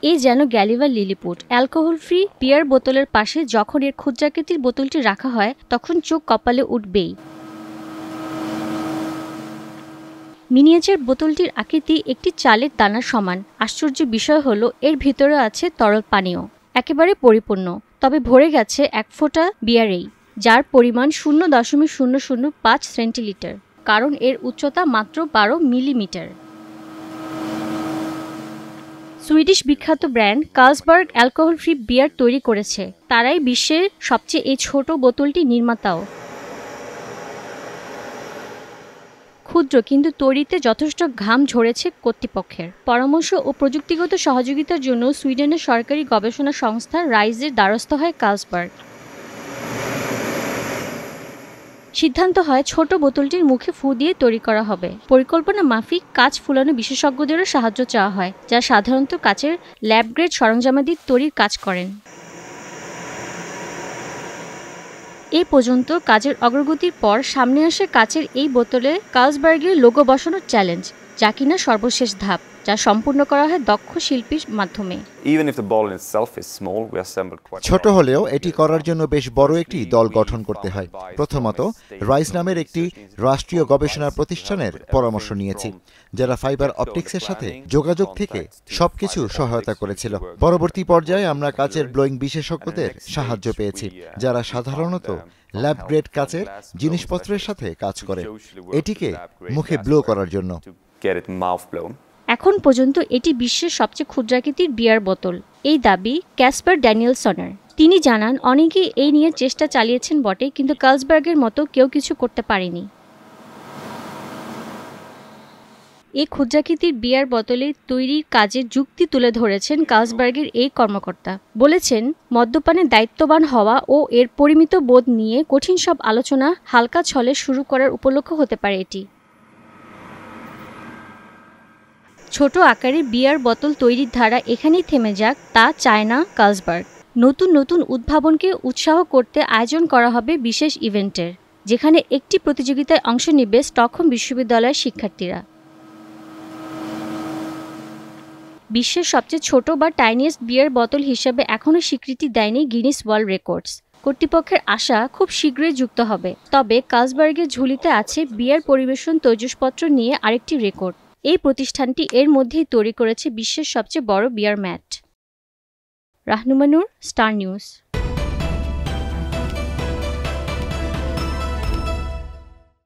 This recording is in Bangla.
এই যেন গ্যালিভার লিলিপুট। অ্যালকোহল ফ্রি বিয়ার বোতলের পাশে যখন এর ক্ষুদ্রাকৃতির বোতলটি রাখা হয় তখন চোখ কপালে উঠবেই। মিনিয়েচার বোতলটির আকৃতি একটি চালের দানার সমান। আশ্চর্য বিষয় হলো এর ভিতরে আছে তরল পানীয়, একেবারে পরিপূর্ণ। তবে ভরে গেছে এক ফোঁটা বিয়ারেই, যার পরিমাণ 0.0005 সেন্টিলিটার, কারণ এর উচ্চতা মাত্র 12 মিলিমিটার। সুইডিশ বিখ্যাত ব্র্যান্ড কার্লসবার্গ অ্যালকোহল ফ্রি বিয়ার তৈরি করেছে। তারাই বিশ্বের সবচেয়ে এই ছোট বোতলটি নির্মাতাও। ক্ষুদ্র কিন্তু তৈরিতে যথেষ্ট ঘাম ঝরেছে কর্তৃপক্ষের। পরামর্শ ও প্রযুক্তিগত সহযোগিতার জন্য সুইডেনের সরকারি গবেষণা সংস্থা রাইজের দ্বারস্থ হয় কার্লসবার্গ। সিদ্ধান্ত হয় ছোট বোতলটির মুখে ফু দিয়ে তৈরি করা হবে। পরিকল্পনা মাফিক কাঁচ ফুলানো বিশেষজ্ঞদেরও সাহায্য চাওয়া হয়, যারা সাধারণত কাচের ল্যাব গ্রেড সরঞ্জামাদি তৈরির কাজ করেন। এ পর্যন্ত কাজের অগ্রগতির পর সামনে আসে কাচের এই বোতলে কার্লসবার্গের লোগো বসানোর চ্যালেঞ্জ, যা কিনা সর্বশেষ ধাপ, যা সম্পূর্ণ করা হয় দক্ষ শিল্পীর মাধ্যমে। ছোট হলেও এটি করার জন্য বেশ বড় একটি দল গঠন করতে হয়। প্রথমত রাইজ নামের একটি রাষ্ট্রীয় গবেষণা প্রতিষ্ঠানের পরামর্শ নিয়েছি, যারা ফাইবার অপটিক্সের সাথে যোগাযোগ থেকে সবকিছু সহায়তা করেছিল। পরবর্তী পর্যায়ে আমরা কাচের ব্লোয়িং বিশেষজ্ঞদের সাহায্য পেয়েছি, যারা সাধারণত ল্যাব গ্রেড কাচের জিনিসপত্রের সাথে কাজ করে এটিকে মুখে ব্লো করার জন্য। এখন পর্যন্ত এটি বিশ্বের সবচেয়ে ক্ষুদ্রাকৃতির বিয়ার বোতল, এই দাবি ক্যাসপার ড্যানিয়েলসনের। তিনি জানান, অনেকেই এই নিয়ে চেষ্টা চালিয়েছেন বটে, কিন্তু কার্লসবার্গের মতো কেউ কিছু করতে পারেনি। এই ক্ষুদ্রাকৃতির বিয়ার বোতলে তৈরির কাজে যুক্তি তুলে ধরেছেন কার্লসবার্গের এই কর্মকর্তা। বলেছেন, মদ্যপানে দায়িত্ববান হওয়া ও এর পরিমিত বোধ নিয়ে কঠিন সব আলোচনা হালকা ছলে শুরু করার উপলক্ষ হতে পারে এটি। ছোট আকারে বিয়ার বোতল তৈরির ধারা এখানেই থেমে যাক তা চায় না কার্লসবার্গ। নতুন নতুন উদ্ভাবনকে উৎসাহ করতে আয়োজন করা হবে বিশেষ ইভেন্টের, যেখানে একটি প্রতিযোগিতায় অংশ নেবে স্টকহোম বিশ্ববিদ্যালয়ের শিক্ষার্থীরা। বিশ্বের সবচেয়ে ছোট বা টাইনিয়েস্ট বিয়ার বোতল হিসেবে এখনও স্বীকৃতি দেয়নি গিনেস ওয়ার্ল্ড রেকর্ডস। কর্তৃপক্ষের আশা খুব শীঘ্রই যুক্ত হবে। তবে কার্লসবার্গের ঝুলিতে আছে বিয়ার পরিবেশন তৈজসপত্র নিয়ে আরেকটি রেকর্ড। এই প্রতিষ্ঠানটি এর মধ্যেই তৈরি করেছে বিশ্বের সবচেয়ে বড় beer mat. Rahnumanur, Star news.